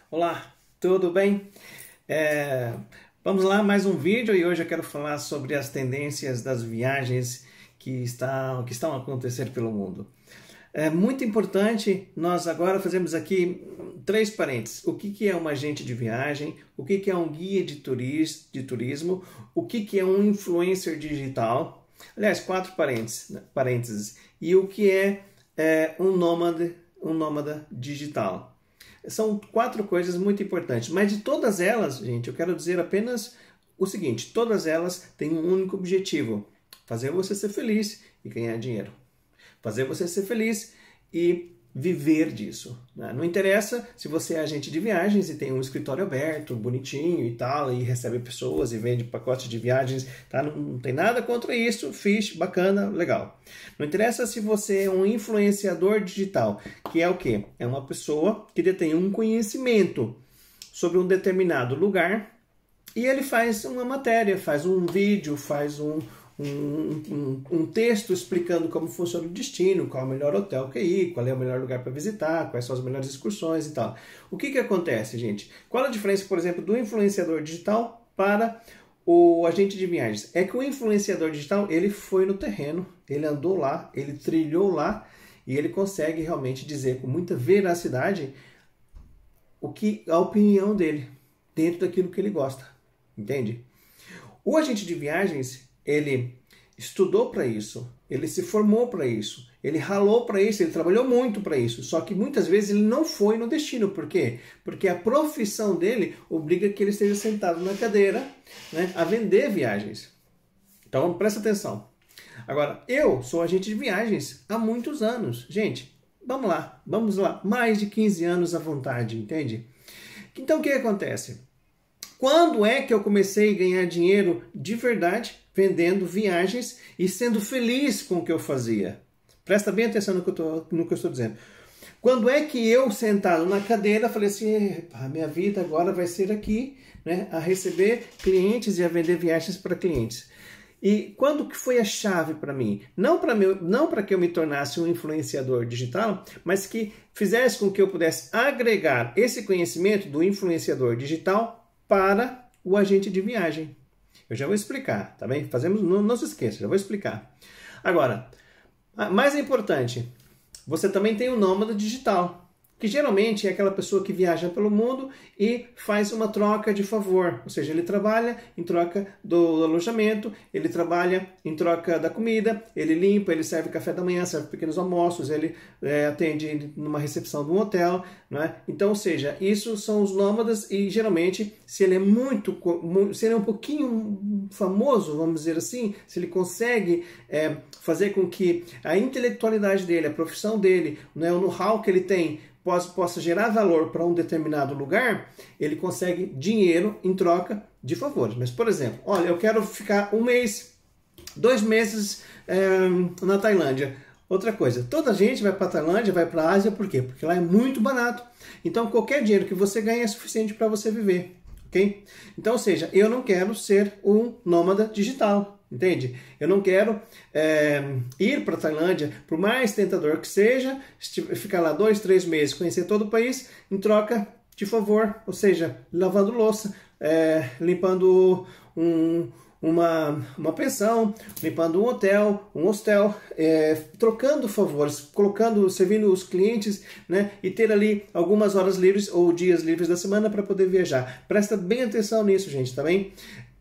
Olá, tudo bem? Vamos lá, mais um vídeo e hoje eu quero falar sobre as tendências das viagens que estão acontecendo pelo mundo. É muito importante nós agora fazermos aqui três parênteses. O que é um agente de viagem, o que é um guia de turismo, o que é um influencer digital, aliás, quatro parênteses, e o que é um nômade digital. São quatro coisas muito importantes, mas de todas elas, gente, eu quero dizer apenas o seguinte: todas elas têm um único objetivo: fazer você ser feliz e ganhar dinheiro. Fazer você ser feliz e viver disso, né? Não interessa se você é agente de viagens e tem um escritório aberto, bonitinho e tal, e recebe pessoas e vende pacotes de viagens, tá? Não tem nada contra isso, fixe, bacana, legal. Não interessa se você é um influenciador digital, que é o quê? É uma pessoa que detém um conhecimento sobre um determinado lugar e ele faz uma matéria, faz um vídeo, faz um texto explicando como funciona o destino, qual é o melhor hotel que ir, qual é o melhor lugar para visitar, quais são as melhores excursões e tal. O que acontece, gente? Qual a diferença, por exemplo, do influenciador digital para o agente de viagens? É que o influenciador digital, ele foi no terreno, ele andou lá, ele trilhou lá e ele consegue realmente dizer com muita veracidade a opinião dele, dentro daquilo que ele gosta, entende? O agente de viagens, ele estudou para isso, ele se formou para isso, ele ralou para isso, ele trabalhou muito para isso, só que muitas vezes ele não foi no destino. Por quê? Porque a profissão dele obriga que ele esteja sentado na cadeira, né, a vender viagens. Então presta atenção. Agora, eu sou agente de viagens há muitos anos. Gente, vamos lá, mais de 15 anos à vontade, entende? Então o que acontece? Quando é que eu comecei a ganhar dinheiro de verdade vendendo viagens e sendo feliz com o que eu fazia? Presta bem atenção no que eu estou dizendo. Quando é que eu, sentado na cadeira, falei assim: a minha vida agora vai ser aqui, né, a receber clientes e a vender viagens para clientes. E quando que foi a chave para mim? Não para que eu me tornasse um influenciador digital, mas que fizesse com que eu pudesse agregar esse conhecimento do influenciador digital para o agente de viagem. Eu já vou explicar, tá bem? Não se esqueça, já vou explicar. Agora, mais importante, você também tem o nômade digital, que geralmente é aquela pessoa que viaja pelo mundo e faz uma troca de favor. Ou seja, ele trabalha em troca do alojamento, ele trabalha em troca da comida, ele limpa, ele serve café da manhã, serve pequenos almoços, ele atende numa recepção de um hotel, não é? Então, ou seja, isso são os nômadas e geralmente, se ele é se ele é um pouquinho famoso, vamos dizer assim, se ele consegue fazer com que a intelectualidade dele, a profissão dele, né, o know-how que ele tem, possa gerar valor para um determinado lugar, ele consegue dinheiro em troca de favores. Mas, por exemplo, olha, eu quero ficar 1 mês, 2 meses na Tailândia. Outra coisa, toda a gente vai para a Tailândia, vai para a Ásia, por quê? Porque lá é muito barato. Então, qualquer dinheiro que você ganha é suficiente para você viver, ok? Então, ou seja, eu não quero ser um nômade digital. Entende? Eu não quero ir para a Tailândia, por mais tentador que seja, ficar lá 2, 3 meses, conhecer todo o país, em troca de favor, ou seja, lavando louça, limpando uma pensão, limpando um hotel, um hostel, trocando favores, servindo os clientes, né, e ter ali algumas horas livres ou dias livres da semana para poder viajar. Presta bem atenção nisso, gente, tá bem?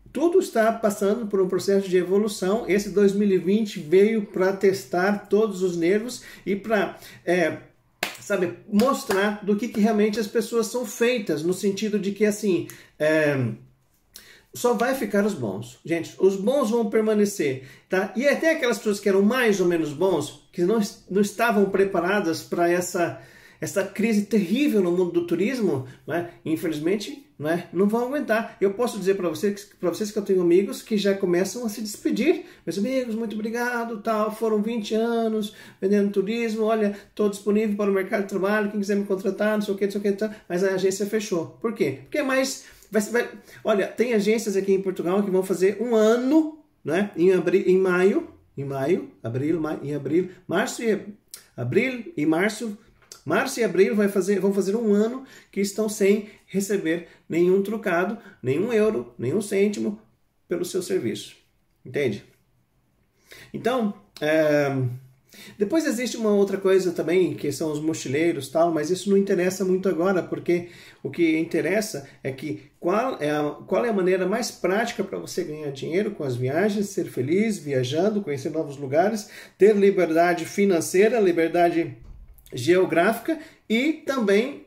Tudo está passando por um processo de evolução. Esse 2020 veio para testar todos os nervos e para mostrar do que realmente as pessoas são feitas, no sentido de que assim só vai ficar os bons. Gente, os bons vão permanecer, tá? E até aquelas pessoas que eram mais ou menos bons, que não estavam preparadas para essa crise terrível no mundo do turismo, né? Infelizmente, né, não vão aguentar. Eu posso dizer para vocês que eu tenho amigos que já começam a se despedir. Meus amigos, muito obrigado, tal, foram 20 anos vendendo turismo, olha, estou disponível para o mercado de trabalho, quem quiser me contratar, não sei o que, tal, mas a agência fechou. Por quê? Porque olha, tem agências aqui em Portugal que vão fazer 1 ano, né, em março e março Março e abril vão fazer um ano que estão sem receber nenhum trocado, nenhum euro, nenhum cêntimo pelo seu serviço. Entende? Então, depois existe uma outra coisa também, que são os mochileiros, tal, mas isso não interessa muito agora, porque o que interessa é que qual é a maneira mais prática para você ganhar dinheiro com as viagens, ser feliz, viajando, conhecer novos lugares, ter liberdade financeira, liberdade geográfica e também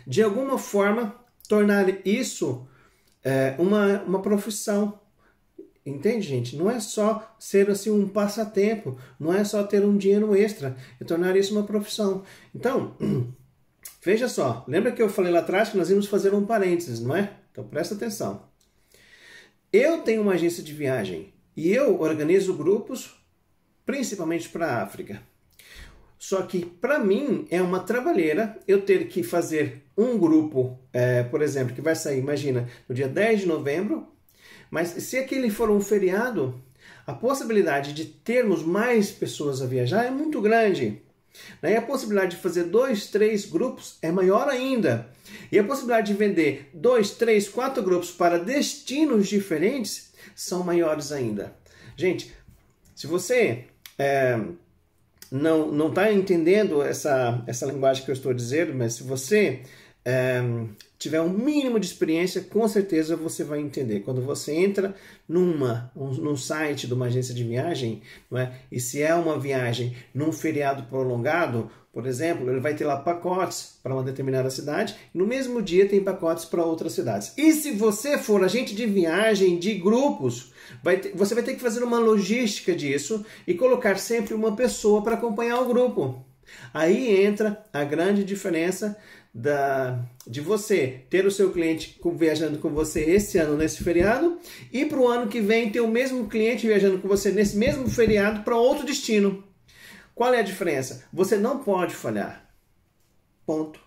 de alguma forma tornar isso uma profissão. Entende, gente? Não é só ser assim um passatempo, não é só ter um dinheiro extra, é tornar isso uma profissão. Então, veja só, lembra que eu falei lá atrás que nós íamos fazer um parênteses, não é? Então presta atenção. Eu tenho uma agência de viagem e eu organizo grupos principalmente para a África. Só que para mim é uma trabalheira eu ter que fazer um grupo, por exemplo, que vai sair, imagina, no dia 10 de novembro, mas se aquele for um feriado, a possibilidade de termos mais pessoas a viajar é muito grande. E a possibilidade de fazer 2, 3 grupos é maior ainda. E a possibilidade de vender 2, 3, 4 grupos para destinos diferentes são maiores ainda. Gente, se você não está entendendo essa linguagem que eu estou dizendo, mas se você tiver um mínimo de experiência, com certeza você vai entender. Quando você entra num site de uma agência de viagem, não é? E se é uma viagem num feriado prolongado, por exemplo, ele vai ter lá pacotes para uma determinada cidade, e no mesmo dia tem pacotes para outras cidades. E se você for agente de viagem de grupos, você vai ter que fazer uma logística disso e colocar sempre uma pessoa para acompanhar o grupo. Aí entra a grande diferença de você ter o seu cliente viajando com você esse ano nesse feriado e para o ano que vem ter o mesmo cliente viajando com você nesse mesmo feriado para outro destino. Qual é a diferença? Você não pode falhar. Ponto.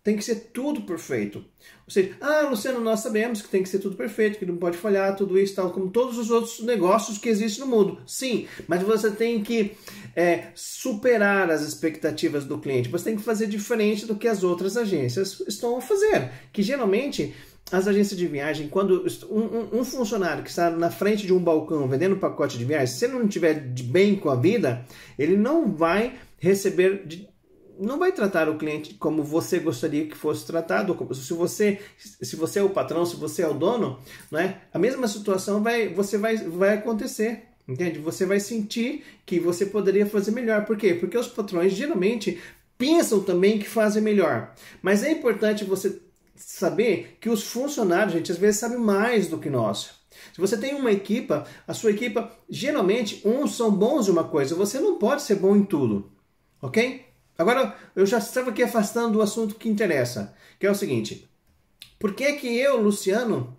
Tem que ser tudo perfeito. Ou seja, Luciano, nós sabemos que tem que ser tudo perfeito, que não pode falhar, tudo isso, tal, como todos os outros negócios que existem no mundo. Sim, mas você tem que superar as expectativas do cliente. Você tem que fazer diferente do que as outras agências estão a fazer. Que geralmente as agências de viagem, quando um funcionário que está na frente de um balcão vendendo pacote de viagem, se ele não estiver bem com a vida, ele não vai receber... não vai tratar o cliente como você gostaria que fosse tratado. Se você é o patrão, se você é o dono, né, a mesma situação vai acontecer. Entende? Você vai sentir que você poderia fazer melhor. Por quê? Porque os patrões geralmente pensam também que fazem melhor. Mas é importante você saber que os funcionários, gente, às vezes sabem mais do que nós. Se você tem uma equipa, a sua equipa, geralmente, uns são bons em uma coisa. Você não pode ser bom em tudo. Ok? Agora, eu já estava aqui afastando do assunto que interessa, que é o seguinte. Por que que eu, Luciano,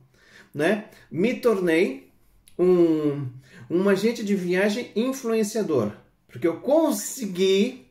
né, me tornei um agente de viagem influenciador? Porque eu consegui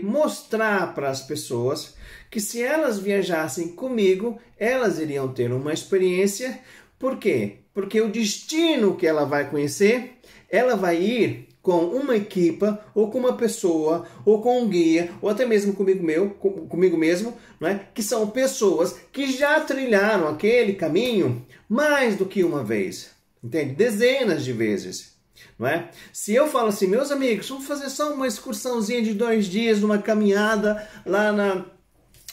mostrar para as pessoas que se elas viajassem comigo, elas iriam ter uma experiência. Por quê? Porque o destino que ela vai conhecer, ela vai ir com uma equipa, ou com uma pessoa, ou com um guia, ou até mesmo comigo mesmo, né? Que são pessoas que já trilharam aquele caminho mais do que uma vez, entende? Dezenas de vezes, não é? Se eu falo assim, meus amigos, vamos fazer só uma excursãozinha de 2 dias, numa caminhada lá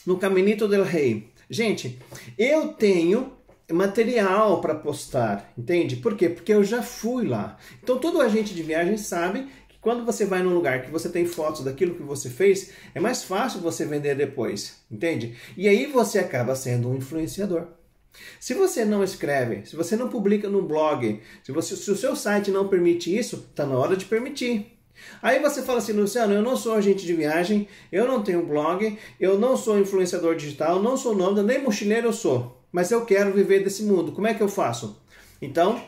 no Caminito del Rei. Gente, eu tenho material para postar, entende? Por quê? Porque eu já fui lá. Então todo agente de viagem sabe que quando você vai num lugar que você tem fotos daquilo que você fez, é mais fácil você vender depois, entende? E aí você acaba sendo um influenciador. Se você não escreve, se você não publica no blog, se o seu site não permite isso, está na hora de permitir. Aí você fala assim, Luciano, eu não sou agente de viagem, eu não tenho blog, eu não sou influenciador digital, não sou nômade, nem mochileiro eu sou. Mas eu quero viver desse mundo. Como é que eu faço? Então,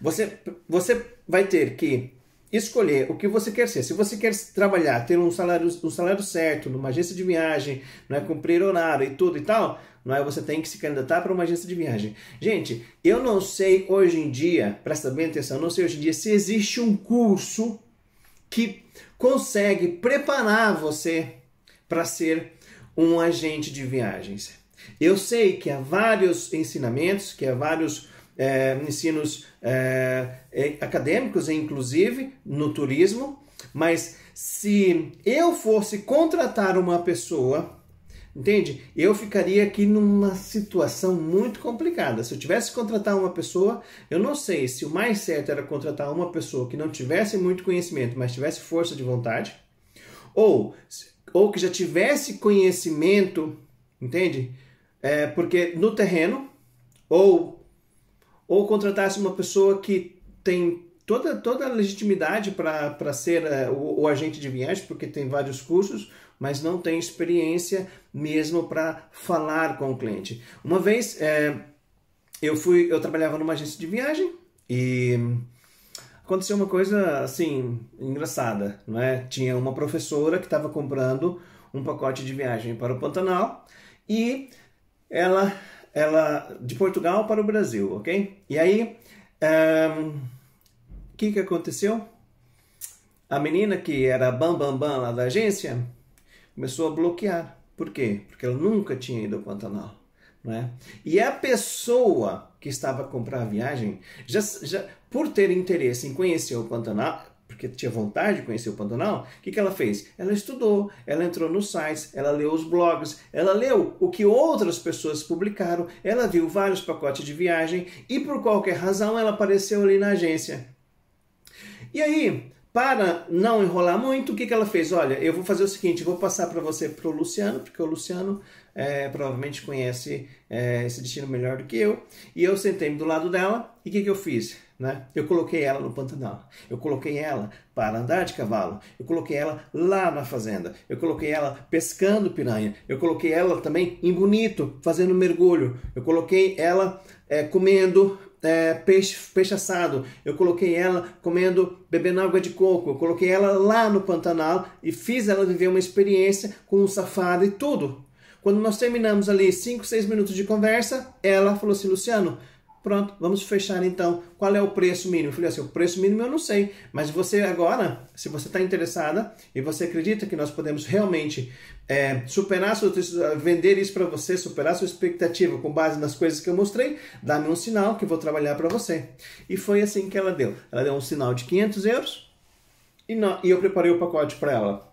você vai ter que escolher o que você quer ser. Se você quer trabalhar, ter um salário certo, numa agência de viagem, não é, cumprir horário e tudo e tal, não é, você tem que se candidatar para uma agência de viagem. Gente, eu não sei hoje em dia, presta bem atenção, eu não sei hoje em dia se existe um curso que consegue preparar você para ser um agente de viagens. Eu sei que há vários ensinamentos, que há vários ensinos acadêmicos, inclusive, no turismo, mas se eu fosse contratar uma pessoa, entende? Eu ficaria aqui numa situação muito complicada. Se eu tivesse que contratar uma pessoa, eu não sei se o mais certo era contratar uma pessoa que não tivesse muito conhecimento, mas tivesse força de vontade, ou que já tivesse conhecimento, entende? Porque no terreno, ou contratasse uma pessoa que tem toda a legitimidade para ser o agente de viagem, porque tem vários cursos, mas não tem experiência mesmo para falar com o cliente. Uma vez eu trabalhava numa agência de viagem e aconteceu uma coisa assim engraçada, não é? Tinha uma professora que estava comprando um pacote de viagem para o Pantanal e ela de Portugal para o Brasil, ok? E aí, o que aconteceu? A menina que era bam lá da agência começou a bloquear. Por quê? Porque ela nunca tinha ido ao Pantanal, né? E a pessoa que estava a comprar a viagem, já por ter interesse em conhecer o Pantanal, porque tinha vontade de conhecer o Pantanal, o que ela fez? Ela estudou, ela entrou nos sites, ela leu os blogs, ela leu o que outras pessoas publicaram, ela viu vários pacotes de viagem e por qualquer razão ela apareceu ali na agência. E aí, para não enrolar muito, o que ela fez? Olha, eu vou fazer o seguinte, vou passar para você para o Luciano, porque o Luciano provavelmente conhece esse destino melhor do que eu. E eu sentei do lado dela e o que eu fiz? Né? Eu coloquei ela no Pantanal, eu coloquei ela para andar de cavalo, eu coloquei ela lá na fazenda, eu coloquei ela pescando piranha, eu coloquei ela também em Bonito, fazendo mergulho, eu coloquei ela comendo peixe assado, eu coloquei ela bebendo água de coco, eu coloquei ela lá no Pantanal e fiz ela viver uma experiência com um safari e tudo. Quando nós terminamos ali 5, 6 minutos de conversa, ela falou assim, Luciano, pronto, vamos fechar então. Qual é o preço mínimo? Eu falei assim, o preço mínimo eu não sei, mas você agora, se você está interessada e você acredita que nós podemos realmente vender isso para você, superar sua expectativa com base nas coisas que eu mostrei, dá-me um sinal que eu vou trabalhar para você. E foi assim que ela deu. Ela deu um sinal de 500 euros e eu preparei o pacote para ela.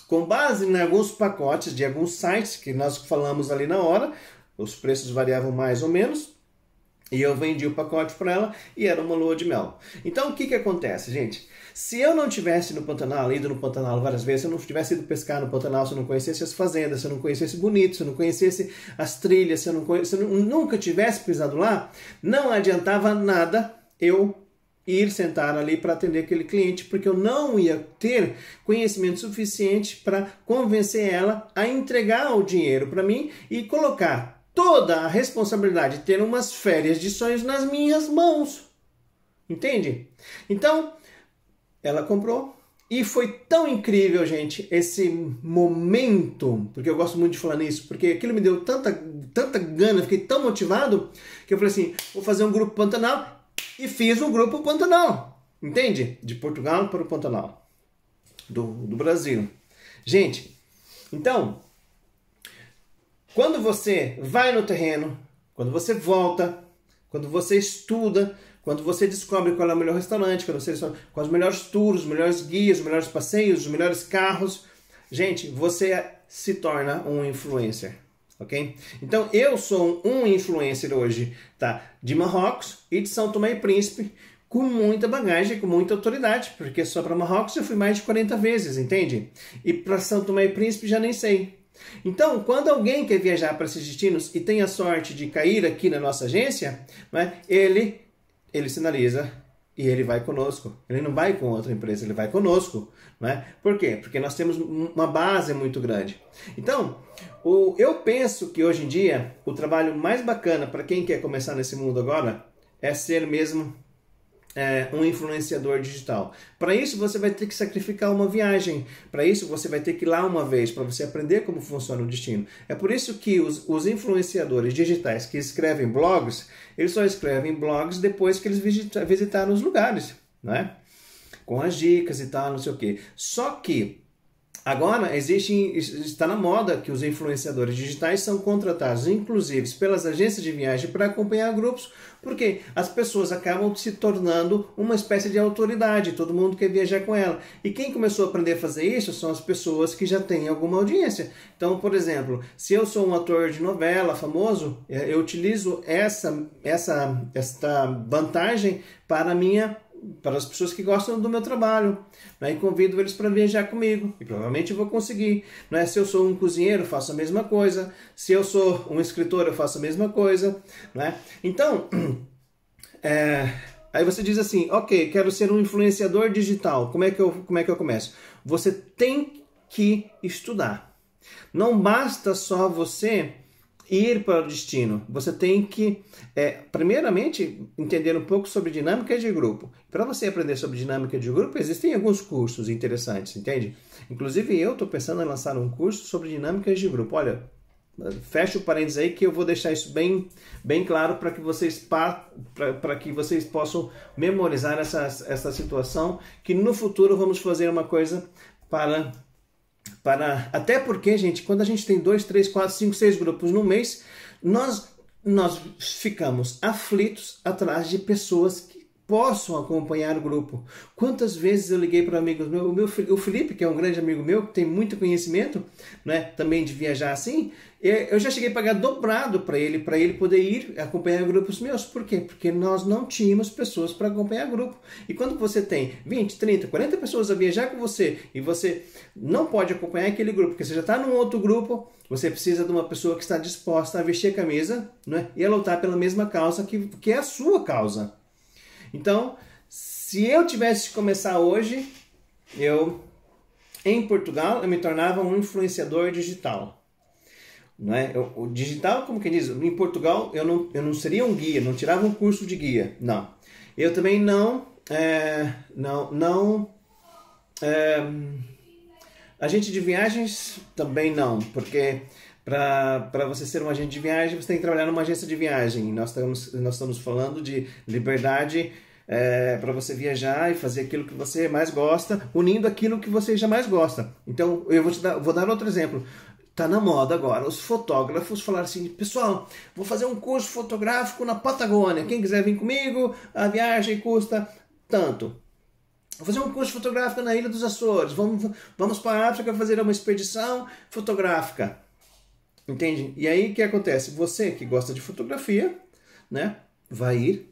Com base em alguns pacotes de alguns sites que nós falamos ali na hora, os preços variavam mais ou menos, e eu vendi o pacote para ela e era uma lua de mel. Então o que acontece, gente? Se eu não tivesse no Pantanal, ido no Pantanal várias vezes, se eu não tivesse ido pescar no Pantanal, se eu não conhecesse as fazendas, se eu não conhecesse Bonito, se eu não conhecesse as trilhas, se eu nunca tivesse pisado lá, não adiantava nada eu ir sentar ali para atender aquele cliente, porque eu não ia ter conhecimento suficiente para convencer ela a entregar o dinheiro para mim e colocar toda a responsabilidade de ter umas férias de sonhos nas minhas mãos. Entende? Então, ela comprou e foi tão incrível, gente, esse momento, porque eu gosto muito de falar nisso, porque aquilo me deu tanta gana, fiquei tão motivado, que eu falei assim, vou fazer um grupo Pantanal. E fiz um grupo Pantanal, entende? De Portugal para o Pantanal, do Brasil. Gente, então, quando você vai no terreno, quando você volta, quando você estuda, quando você descobre qual é o melhor restaurante, quando você descobre quais os melhores tours, os melhores guias, os melhores passeios, os melhores carros, gente, você se torna um influencer. Ok? Então eu sou um influencer hoje, tá? De Marrocos e de São Tomé e Príncipe, com muita bagagem, com muita autoridade, porque só para Marrocos eu fui mais de 40 vezes, entende? E para São Tomé e Príncipe já nem sei. Então, quando alguém quer viajar para esses destinos e tem a sorte de cair aqui na nossa agência, né, ele sinaliza e ele vai conosco. Ele não vai com outra empresa, ele vai conosco. Né? Por quê? Porque nós temos uma base muito grande. Então, eu penso que hoje em dia o trabalho mais bacana para quem quer começar nesse mundo agora é ser mesmo um influenciador digital. Para isso você vai ter que sacrificar uma viagem. Para isso você vai ter que ir lá uma vez para você aprender como funciona o destino. É por isso que os influenciadores digitais que escrevem blogs, eles só escrevem blogs depois que eles visitaram os lugares, né? Com as dicas e tal, não sei o quê. Só que agora está na moda que os influenciadores digitais são contratados, inclusive pelas agências de viagem, para acompanhar grupos, porque as pessoas acabam se tornando uma espécie de autoridade, todo mundo quer viajar com ela. E quem começou a aprender a fazer isso são as pessoas que já têm alguma audiência. Então, por exemplo, se eu sou um ator de novela famoso, eu utilizo esta vantagem para as pessoas que gostam do meu trabalho, né? E convido eles para viajar comigo, e provavelmente eu vou conseguir, né? Se eu sou um cozinheiro, faço a mesma coisa. Se eu sou um escritor, eu faço a mesma coisa, né? Então, aí você diz assim, ok, quero ser um influenciador digital, como é que eu começo? Você tem que estudar. Não basta só você ir para o destino. Você tem que, primeiramente, entender um pouco sobre dinâmica de grupo. Para você aprender sobre dinâmica de grupo, existem alguns cursos interessantes, entende? Inclusive, eu estou pensando em lançar um curso sobre dinâmicas de grupo. Olha, fecha o parênteses aí que eu vou deixar isso bem claro para que vocês possam memorizar essa situação, que no futuro vamos fazer uma coisa até porque, gente, quando a gente tem 2, 3, 4, 5, 6 grupos no mês, nós ficamos aflitos atrás de pessoas que possam acompanhar o grupo. Quantas vezes eu liguei para amigos meus, o Felipe, que é um grande amigo meu, que tem muito conhecimento, né, também de viajar assim, eu já cheguei a pagar dobrado para ele poder ir acompanhar grupos meus. Por quê? Porque nós não tínhamos pessoas para acompanhar grupo. E quando você tem 20, 30, 40 pessoas a viajar com você e você não pode acompanhar aquele grupo, porque você já está num outro grupo, você precisa de uma pessoa que está disposta a vestir a camisa, né, e a lutar pela mesma causa que é a sua causa. Então, se eu tivesse que começar hoje, em Portugal, eu me tornava um influenciador digital. Não é? O digital, como que diz, em Portugal eu não seria um guia, não tirava um curso de guia, não. Eu também agente de viagens também não, porque para você ser um agente de viagem, você tem que trabalhar numa agência de viagem. Nós estamos falando de liberdade para você viajar e fazer aquilo que você mais gosta, unindo aquilo que você já mais gosta. Então, eu vou dar outro exemplo. Tá na moda agora os fotógrafos falaram assim, pessoal, vou fazer um curso fotográfico na Patagônia. Quem quiser vir comigo, a viagem custa tanto. Vou fazer um curso fotográfico na Ilha dos Açores. Vamos para a África fazer uma expedição fotográfica. Entende? E aí o que acontece? Você que gosta de fotografia, né, vai ir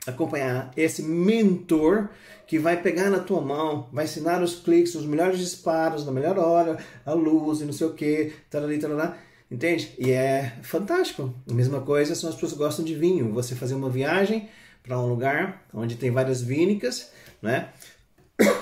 acompanhar esse mentor que vai pegar na tua mão, vai ensinar os cliques, os melhores disparos, na melhor hora, a luz e não sei o que, tarará, entende? E é fantástico. A mesma coisa são as pessoas que gostam de vinho. Você fazer uma viagem para um lugar onde tem várias vinícolas, né?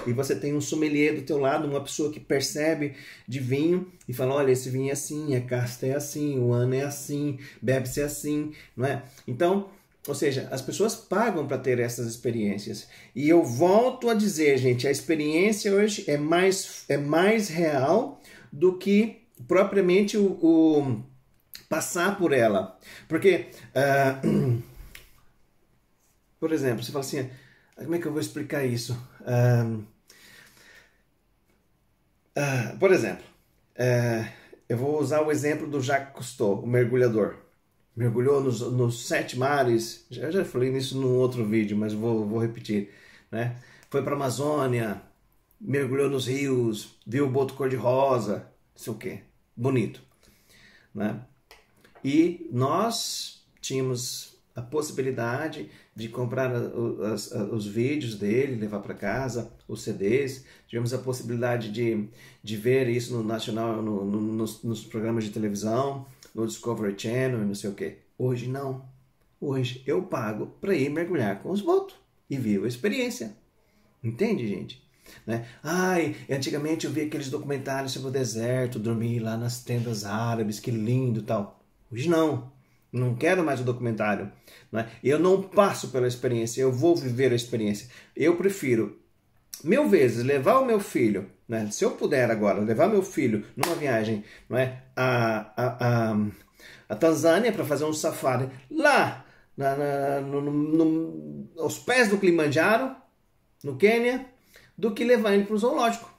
E você tem um sommelier do teu lado, uma pessoa que percebe de vinho e fala, olha, esse vinho é assim, a casta é assim, o ano é assim, bebe-se assim, não é? Então, ou seja, as pessoas pagam para ter essas experiências. E eu volto a dizer, gente, a experiência hoje é mais real do que propriamente o passar por ela. Porque, por exemplo, você fala assim, como é que eu vou explicar isso? Por exemplo, eu vou usar o exemplo do Jacques Cousteau, o mergulhador. Mergulhou nos 7 mares, já falei nisso num outro vídeo, mas vou repetir, né? Foi para a Amazônia, mergulhou nos rios, viu o boto cor-de-rosa, não sei o que, bonito, né? E nós tínhamos a possibilidade de comprar os vídeos dele, levar para casa, os CDs, tivemos a possibilidade de ver isso no National, nos programas de televisão, no Discovery Channel e não sei o que. Hoje não. Hoje eu pago para ir mergulhar com os botos e vivo a experiência. Entende, gente? Né? Antigamente eu via aqueles documentários sobre o deserto, dormir lá nas tendas árabes, que lindo e tal. Hoje não. Não quero mais o documentário. Né? Eu não passo pela experiência, eu vou viver a experiência. Eu prefiro, mil vezes, levar o meu filho, né? Se eu puder agora, levar meu filho numa viagem, né? a Tanzânia para fazer um safari lá aos pés do Kilimanjaro, no Quênia, do que levar ele para o zoológico.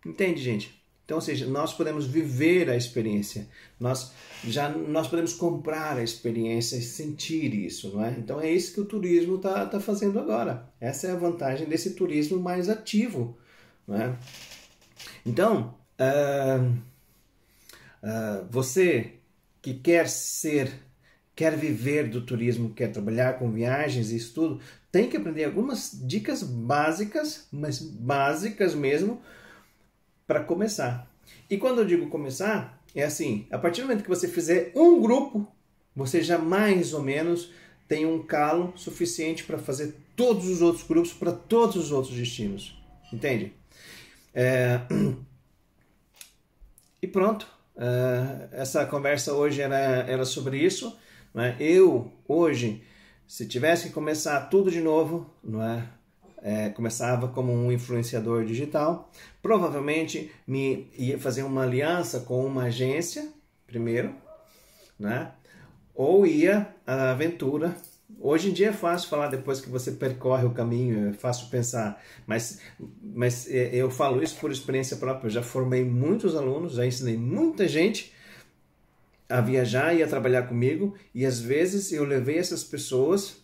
Entende, gente? Então, ou seja, nós podemos viver a experiência, nós podemos comprar a experiência e sentir isso, não é? Então é isso que o turismo tá fazendo agora. Essa é a vantagem desse turismo mais ativo, não é? Então, você que quer viver do turismo, quer trabalhar com viagens e isso tudo, tem que aprender algumas dicas básicas, mas básicas mesmo, para começar. E quando eu digo começar, é assim, a partir do momento que você fizer um grupo, você já mais ou menos tem um calo suficiente para fazer todos os outros grupos para todos os outros destinos. Entende? E pronto. Essa conversa hoje era sobre isso. Não é? Eu, hoje, se tivesse que começar tudo de novo, não é? Começava como um influenciador digital, provavelmente ia fazer uma aliança com uma agência primeiro, né? Ou ia à aventura. Hoje em dia é fácil falar depois que você percorre o caminho, é fácil pensar, mas eu falo isso por experiência própria. Eu já formei muitos alunos, já ensinei muita gente a viajar e a trabalhar comigo, e às vezes eu levei essas pessoas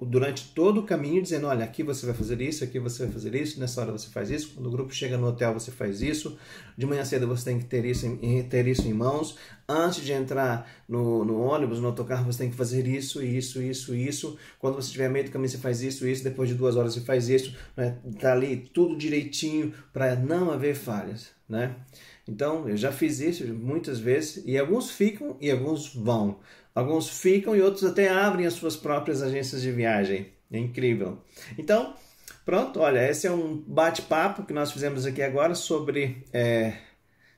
durante todo o caminho, dizendo, olha, aqui você vai fazer isso, aqui você vai fazer isso, nessa hora você faz isso, quando o grupo chega no hotel você faz isso, de manhã cedo você tem que ter isso em mãos, antes de entrar no ônibus, no autocarro, você tem que fazer isso, quando você estiver meio do caminho você faz isso, depois de 2 horas você faz isso, né? Tá ali tudo direitinho para não haver falhas, né? Então, eu já fiz isso muitas vezes, e alguns ficam e alguns vão. Alguns ficam e outros até abrem as suas próprias agências de viagem. É incrível. Então, pronto, olha, esse é um bate-papo que nós fizemos aqui agora sobre...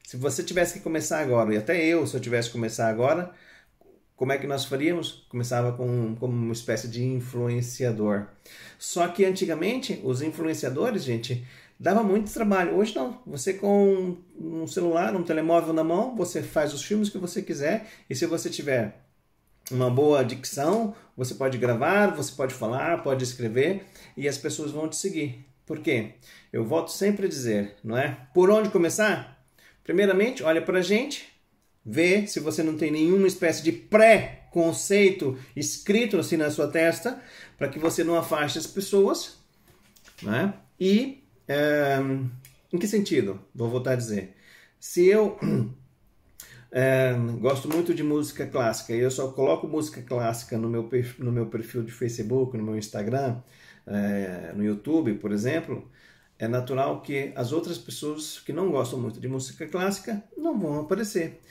se você tivesse que começar agora, e até eu, se eu tivesse que começar agora, como é que nós faríamos? Começava como uma espécie de influenciador. Só que antigamente, os influenciadores, gente... dava muito trabalho. Hoje não. Você com um celular, um telemóvel na mão, você faz os filmes que você quiser, e se você tiver uma boa dicção, você pode gravar, você pode falar, pode escrever, e as pessoas vão te seguir. Por quê? Eu volto sempre a dizer, não é? Por onde começar? Primeiramente, olha pra gente, vê se você não tem nenhuma espécie de pré-conceito escrito assim na sua testa, para que você não afaste as pessoas, não é? E em que sentido? Vou voltar a dizer. Se eu gosto muito de música clássica e eu só coloco música clássica no meu perfil de Facebook, no meu Instagram, no YouTube, por exemplo, é natural que as outras pessoas que não gostam muito de música clássica não vão aparecer.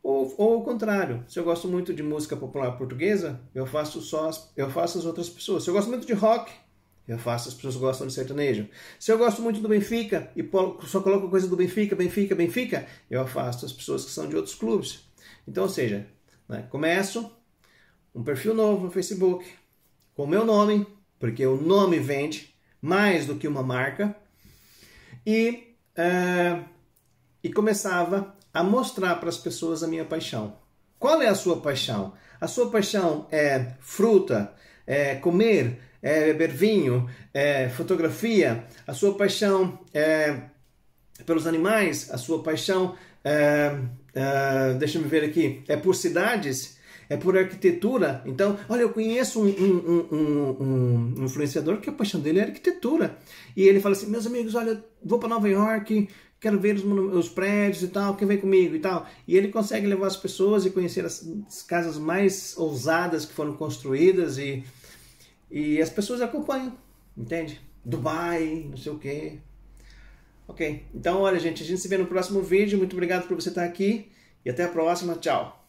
Ou ao contrário, se eu gosto muito de música popular portuguesa, eu faço as outras pessoas. Se eu gosto muito de rock, eu faço as pessoas que gostam de sertanejo. Se eu gosto muito do Benfica e só coloco coisa do Benfica, eu afasto as pessoas que são de outros clubes. Então, ou seja, né, começo um perfil novo no Facebook com o meu nome, porque o nome vende mais do que uma marca, e começava a mostrar para as pessoas a minha paixão. Qual é a sua paixão? A sua paixão é fruta, é comer, é beber vinho, é fotografia, a sua paixão é pelos animais, a sua paixão deixa eu ver aqui, é por cidades, é por arquitetura. Então, olha, eu conheço um influenciador que a paixão dele é arquitetura. E ele fala assim, meus amigos, olha, vou para Nova York, quero ver os prédios e tal, quem vem comigo e tal. E ele consegue levar as pessoas e conhecer as casas mais ousadas que foram construídas e as pessoas acompanham, entende? Dubai, não sei o quê. Ok, então olha gente, a gente se vê no próximo vídeo. Muito obrigado por você estar aqui e até a próxima. Tchau!